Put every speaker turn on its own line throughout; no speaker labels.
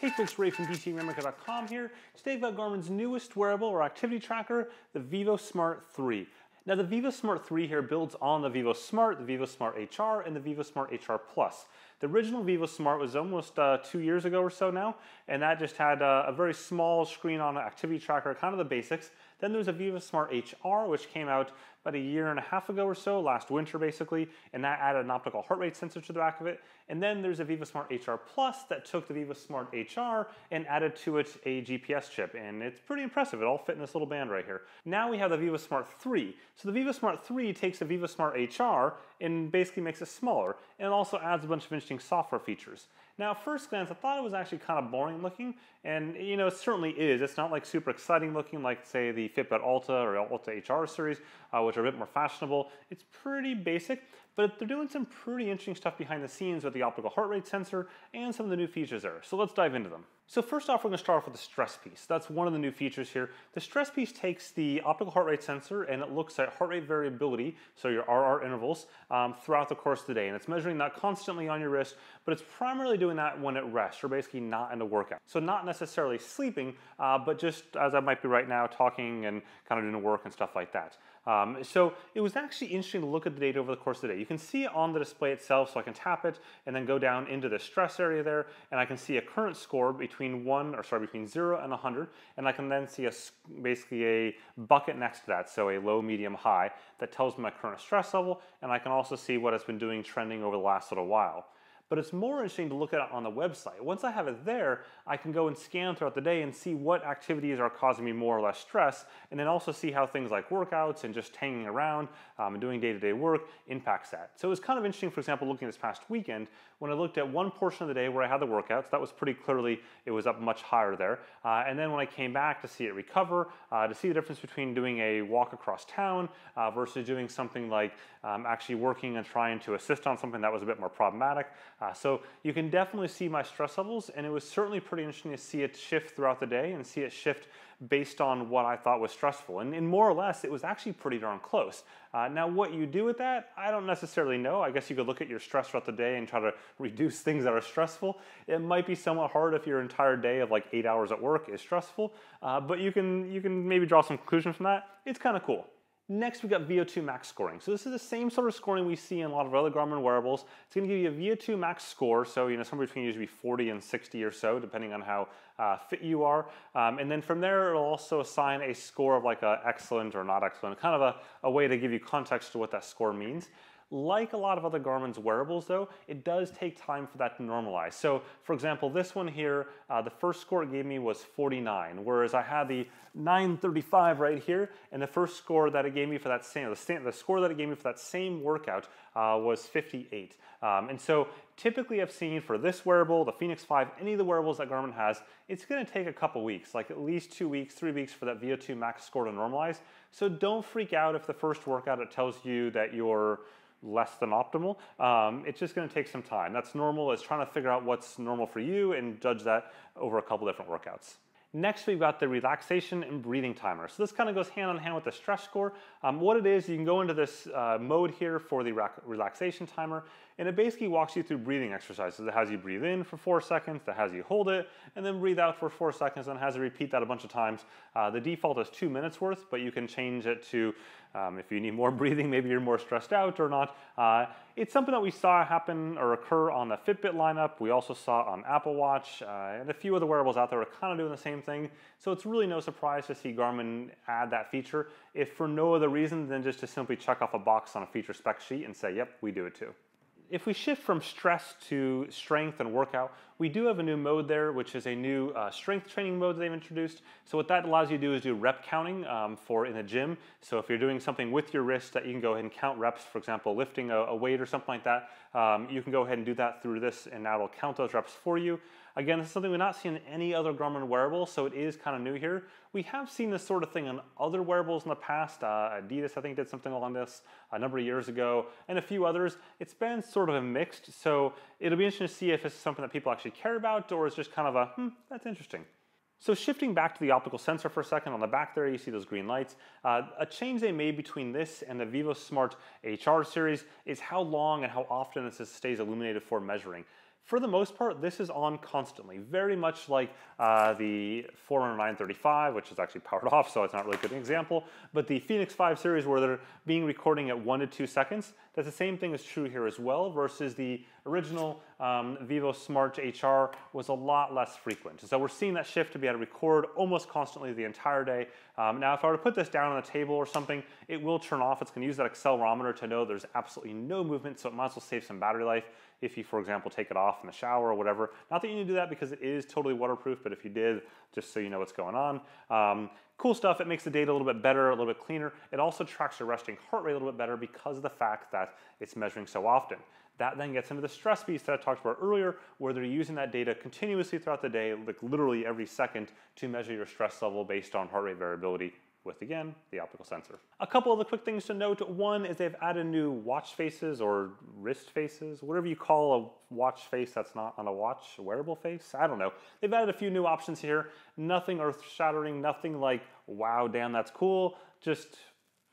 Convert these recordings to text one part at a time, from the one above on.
Hey folks, Ray from Rainmaker.com here. Today I've got Garmin's newest wearable or activity tracker, the VivoSmart 3. Now the VivoSmart 3 here builds on the VivoSmart, the VivoSmart HR, and the VivoSmart HR Plus. The original VivoSmart was almost 2 years ago or so now, and that just had a very small screen on an activity tracker, kind of the basics. Then there's a VivoSmart HR, which came out about 1.5 years ago or so, last winter basically, and that added an optical heart rate sensor to the back of it. And then there's a VivoSmart HR Plus that took the VivoSmart HR and added to it a GPS chip, and it's pretty impressive. It all fit in this little band right here. Now we have the VivoSmart 3. So the VivoSmart 3 takes the VivoSmart HR and basically makes it smaller, and it also adds a bunch of interesting software features. Now, at first glance, I thought it was actually kind of boring looking, and you know, it certainly is. It's not like super exciting looking like, say, the Fitbit Alta or Alta HR series, which are a bit more fashionable. It's pretty basic, but they're doing some pretty interesting stuff behind the scenes with the optical heart rate sensor and some of the new features there. So let's dive into them. So first off, we're going to start off with the stress piece. That's one of the new features here. The stress piece takes the optical heart rate sensor and it looks at heart rate variability, so your RR intervals, throughout the course of the day. And it's measuring that constantly on your wrist, but it's primarily doing that when at rest, or basically not in a workout. So not necessarily sleeping, but just as I might be right now, talking and kind of doing work and stuff like that. So it was actually interesting to look at the data over the course of the day. You can see it on the display itself, so I can tap it and then go down into the stress area there, and I can see a current score between 0 and 100, and I can then see basically a bucket next to that, so a low, medium, high, that tells me my current stress level, and I can also see what it's been doing trending over the last little while. But it's more interesting to look at it on the website. Once I have it there, I can go and scan throughout the day and see what activities are causing me more or less stress, and then also see how things like workouts and just hanging around and doing day-to-day work impacts that. So it was kind of interesting, for example, looking this past weekend, when I looked at one portion of the day where I had the workouts, that was pretty clearly, it was up much higher there. And then when I came back to see it recover, to see the difference between doing a walk across town versus doing something like actually working and trying to assist on something that was a bit more problematic. So you can definitely see my stress levels, and it was certainly pretty interesting to see it shift throughout the day and see it shift based on what I thought was stressful. And more or less, it was actually pretty darn close. Now, what you do with that, I don't necessarily know. I guess you could look at your stress throughout the day and try to reduce things that are stressful. It might be somewhat hard if your entire day of like 8 hours at work is stressful, but you can maybe draw some conclusions from that. It's kind of cool. Next, we got VO2 max scoring. So this is the same sort of scoring we see in a lot of other Garmin wearables. It's going to give you a VO2 max score, so you know, somewhere between usually 40 and 60 or so, depending on how fit you are. And then from there, it'll also assign a score of like a excellent or not excellent, kind of a way to give you context to what that score means. Like a lot of other Garmin's wearables though, it does take time for that to normalize. So for example, this one here, the first score it gave me was 49, whereas I had the 935 right here, and the first score that it gave me for that the score that it gave me for that same workout was 58. And so typically I've seen for this wearable, the Fenix 5, any of the wearables that Garmin has, it's going to take a couple weeks, like at least 2 weeks, 3 weeks for that VO2 max score to normalize. So don't freak out if the first workout it tells you that you're less than optimal. It's just going to take some time. That's normal. It's trying to figure out what's normal for you and judge that over a couple different workouts. Next, we've got the relaxation and breathing timer. So this kind of goes hand in hand with the stress score. What it is, you can go into this mode here for the relaxation timer, and it basically walks you through breathing exercises. It has you breathe in for 4 seconds, it has you hold it, and then breathe out for 4 seconds, and it has you repeat that a bunch of times. The default is 2 minutes worth, but you can change it to, if you need more breathing, maybe you're more stressed out or not. It's something that we saw happen or occur on the Fitbit lineup. We also saw it on Apple Watch, and a few other wearables out there are kind of doing the same thing. So it's really no surprise to see Garmin add that feature, if for no other reason than just to simply check off a box on a feature spec sheet and say, yep, we do it too. If we shift from stress to strength and workout, we do have a new mode there, which is a new strength training mode that they've introduced. So what that allows you to do is do rep counting for in a gym. So if you're doing something with your wrist that you can go ahead and count reps, for example, lifting a weight or something like that, you can go ahead and do that through this, and now it'll count those reps for you. Again, this is something we've not seen in any other Garmin wearable, so it is kind of new here. We have seen this sort of thing on other wearables in the past. Adidas, I think, did something along this a number of years ago, and a few others. It's been sort of a mixed, so it'll be interesting to see if it's something that people actually care about, or it's just kind of a, that's interesting. So shifting back to the optical sensor for a second, on the back there you see those green lights. A change they made between this and the VivoSmart HR series is how long and how often this stays illuminated for measuring. For the most part, this is on constantly, very much like the Forerunner 935, which is actually powered off, so it's not really a good example, but the Phoenix 5 series where they're being recording at 1 to 2 seconds, that's the same thing is true here as well, versus the original VivoSmart HR was a lot less frequent. So we're seeing that shift to be able to record almost constantly the entire day. Now if I were to put this down on a table or something, it will turn off. It's going to use that accelerometer to know there's absolutely no movement, so it might as well save some battery life if you, for example, take it off in the shower or whatever. Not that you need to do that because it is totally waterproof, but if you did, just so you know what's going on. Cool stuff. It makes the data a little bit better, a little bit cleaner. It also tracks your resting heart rate a little bit better because of the fact that it's measuring so often. That then gets into the stress piece that I talked about earlier, where they're using that data continuously throughout the day, like literally every second, to measure your stress level based on heart rate variability with, again, the optical sensor. A couple of the quick things to note. One is they've added new watch faces or wrist faces, whatever you call a watch face that's not on a watch, a wearable face, I don't know. They've added a few new options here. Nothing earth-shattering, nothing like, wow, damn, that's cool. Just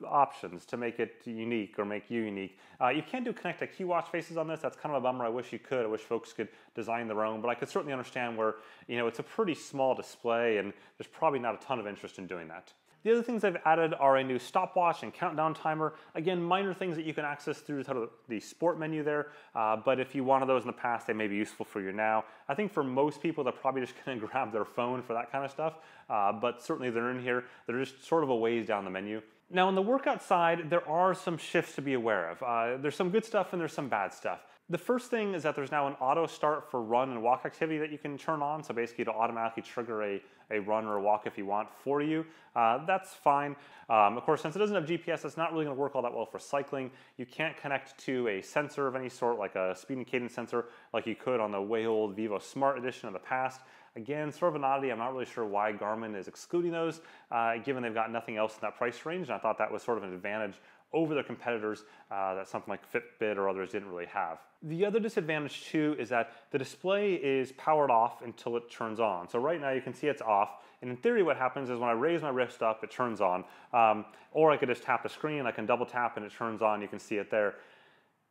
options to make it unique or make you unique. You can't do Connect IQ watch faces on this. That's kind of a bummer. I wish you could. I wish folks could design their own, but I could certainly understand where, you know, it's a pretty small display and there's probably not a ton of interest in doing that. The other things they've added are a new stopwatch and countdown timer. Again, minor things that you can access through the sport menu there, but if you wanted those in the past, they may be useful for you now. I think for most people, they're probably just going to grab their phone for that kind of stuff, but certainly they're in here. They're just sort of a ways down the menu. Now on the workout side, there are some shifts to be aware of. There's some good stuff and there's some bad stuff. The first thing is that there's now an auto start for run and walk activity that you can turn on. So basically it'll automatically trigger a run or a walk if you want for you. That's fine. Of course, since it doesn't have GPS, it's not really going to work all that well for cycling. You can't connect to a sensor of any sort, like a speed and cadence sensor, like you could on the way old VivoSmart edition of the past. Again, sort of an oddity. I'm not really sure why Garmin is excluding those, given they've got nothing else in that price range. And I thought that was sort of an advantage over their competitors that something like Fitbit or others didn't really have. The other disadvantage too is that the display is powered off until it turns on. So right now you can see it's off, and in theory what happens is when I raise my wrist up, it turns on. Or I could just tap the screen, I can double tap and it turns on, you can see it there.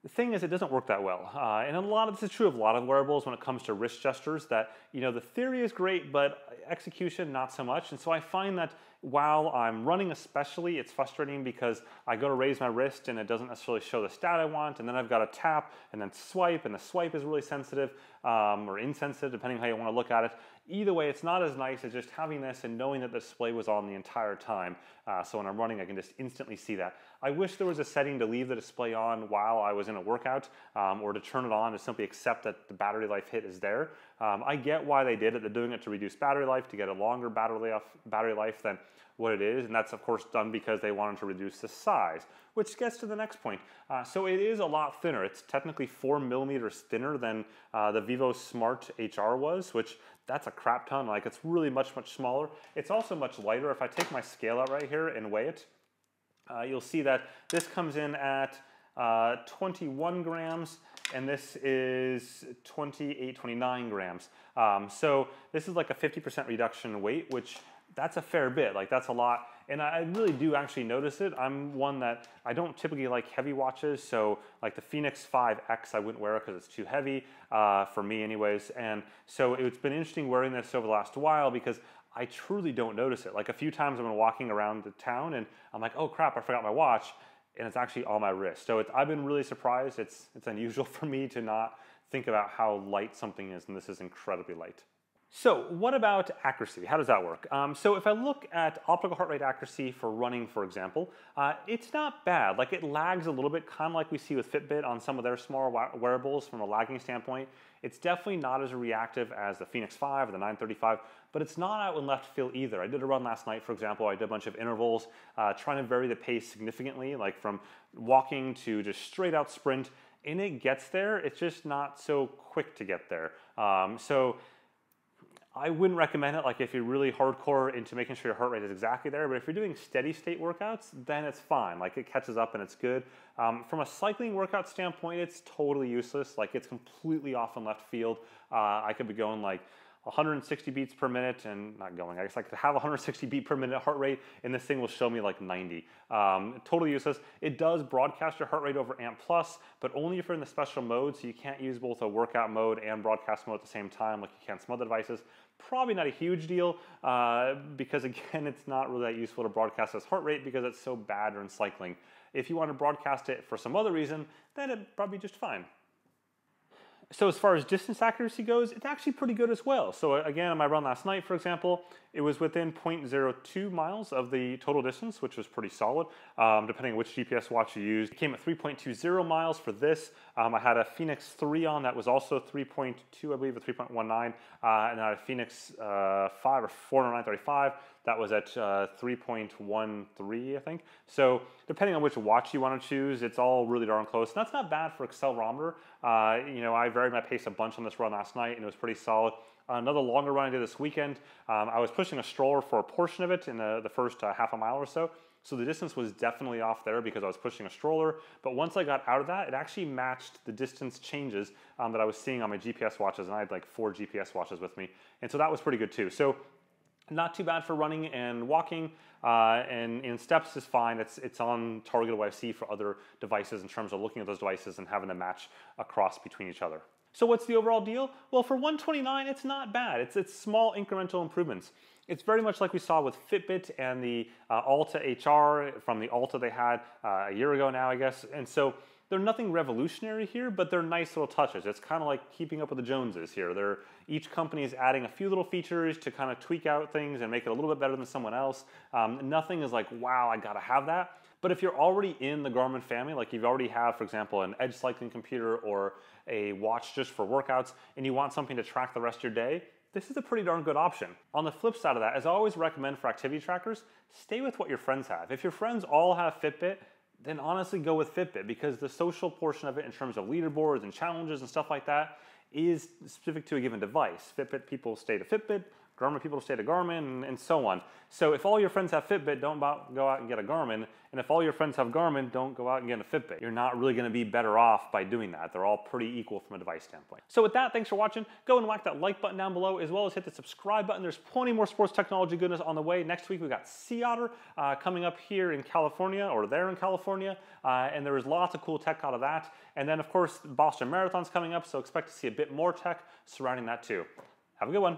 The thing is, it doesn't work that well. And this is true of a lot of wearables when it comes to wrist gestures, that, you know, the theory is great, but execution not so much. And so I find that while I'm running especially, it's frustrating because I go to raise my wrist and it doesn't necessarily show the stat I want, and then I've got to tap and then swipe, and the swipe is really sensitive or insensitive, depending how you want to look at it. Either way, it's not as nice as just having this and knowing that the display was on the entire time. So when I'm running, I can just instantly see that. I wish there was a setting to leave the display on while I was in a workout, or to turn it on to simply accept that the battery life hit is there. I get why they did it. They're doing it to reduce battery life, to get a longer battery life than what it is, and that's of course done because they wanted to reduce the size, which gets to the next point. So it is a lot thinner. It's technically 4 millimeters thinner than the VivoSmart HR was, which that's a crap ton. Like, it's really much smaller. It's also much lighter. If I take my scale out right here and weigh it, you'll see that this comes in at 21 grams, and this is 29 grams. So this is like a 50% reduction in weight, which that's a fair bit. Like, that's a lot. And I really do actually notice it. I'm one that I don't typically like heavy watches, so like the Fenix 5X I wouldn't wear it because it's too heavy, for me anyways. And so it's been interesting wearing this over the last while because I truly don't notice it. Like, a few times I've been walking around the town and I'm like, oh crap, I forgot my watch, and it's actually on my wrist. So I've been really surprised. It's unusual for me to not think about how light something is, and this is incredibly light. So what about accuracy? How does that work? So if I look at optical heart rate accuracy for running, for example, it's not bad. Like, it lags a little bit, kind of like we see with Fitbit on some of their smaller wearables from a lagging standpoint. It's definitely not as reactive as the Fenix 5 or the 935, but it's not out in left field either. I did a run last night, for example. I did a bunch of intervals, trying to vary the pace significantly, like from walking to just straight out sprint, and it gets there. It's just not so quick to get there. So I wouldn't recommend it, like, if you're really hardcore into making sure your heart rate is exactly there, but if you're doing steady state workouts, then it's fine. Like, it catches up and it's good. From a cycling workout standpoint, it's totally useless. Like, it's completely off in left field. I could be going like 160 beats per minute and not going. I guess I could have 160 beat per minute heart rate and this thing will show me like 90. Totally useless. It does broadcast your heart rate over AMP+, but only if you're in the special mode, so you can't use both a workout mode and broadcast mode at the same time like you can some other devices. Probably not a huge deal because again, it's not really that useful to broadcast this heart rate because it's so bad during cycling. If you want to broadcast it for some other reason, then it'd probably be just fine. So as far as distance accuracy goes, it's actually pretty good as well. So again, on my run last night, for example, it was within 0.02 miles of the total distance, which was pretty solid, depending on which GPS watch you used. It came at 3.20 miles for this. I had a Phoenix 3 on that was also 3.2, I believe, or 3.19, and I had a Phoenix 5 or 40935 that was at 3.13, I think. So depending on which watch you want to choose, it's all really darn close. And that's not bad for accelerometer. You know, I varied my pace a bunch on this run last night, and it was pretty solid. Another longer run I did this weekend, I was pushing a stroller for a portion of it in the first half a mile or so. So the distance was definitely off there because I was pushing a stroller. But once I got out of that, it actually matched the distance changes that I was seeing on my GPS watches. And I had like 4 GPS watches with me. And so that was pretty good too. So not too bad for running and walking, and in steps is fine. It's on target of what I see for other devices in terms of looking at those devices and having them match across between each other. So what's the overall deal? Well, for 129, it's not bad. It's small incremental improvements. It's very much like we saw with Fitbit and the Alta HR from the Alta they had a year ago now, I guess. And so they're nothing revolutionary here, but they're nice little touches. It's kind of like keeping up with the Joneses here. Each company is adding a few little features to kind of tweak out things and make it a little bit better than someone else. Nothing is like, wow, I gotta have that. But if you're already in the Garmin family, like you've already have, for example, an edge cycling computer or a watch just for workouts, and you want something to track the rest of your day, this is a pretty darn good option. On the flip side of that, as I always recommend for activity trackers, stay with what your friends have. If your friends all have Fitbit, then honestly go with Fitbit because the social portion of it in terms of leaderboards and challenges and stuff like that is specific to a given device. Fitbit people stay to Fitbit, Garmin people stay to Garmin, and so on. So if all your friends have Fitbit, don't go out and get a Garmin, and if all your friends have Garmin, don't go out and get a Fitbit. You're not really gonna be better off by doing that. They're all pretty equal from a device standpoint. So with that, thanks for watching. Go and whack that like button down below, as well as hit the subscribe button. There's plenty more sports technology goodness on the way. Next week, we've got Sea Otter coming up here in California, or there in California, and there is lots of cool tech out of that. And then, of course, Boston Marathon's coming up, so expect to see a bit more tech surrounding that too. Have a good one.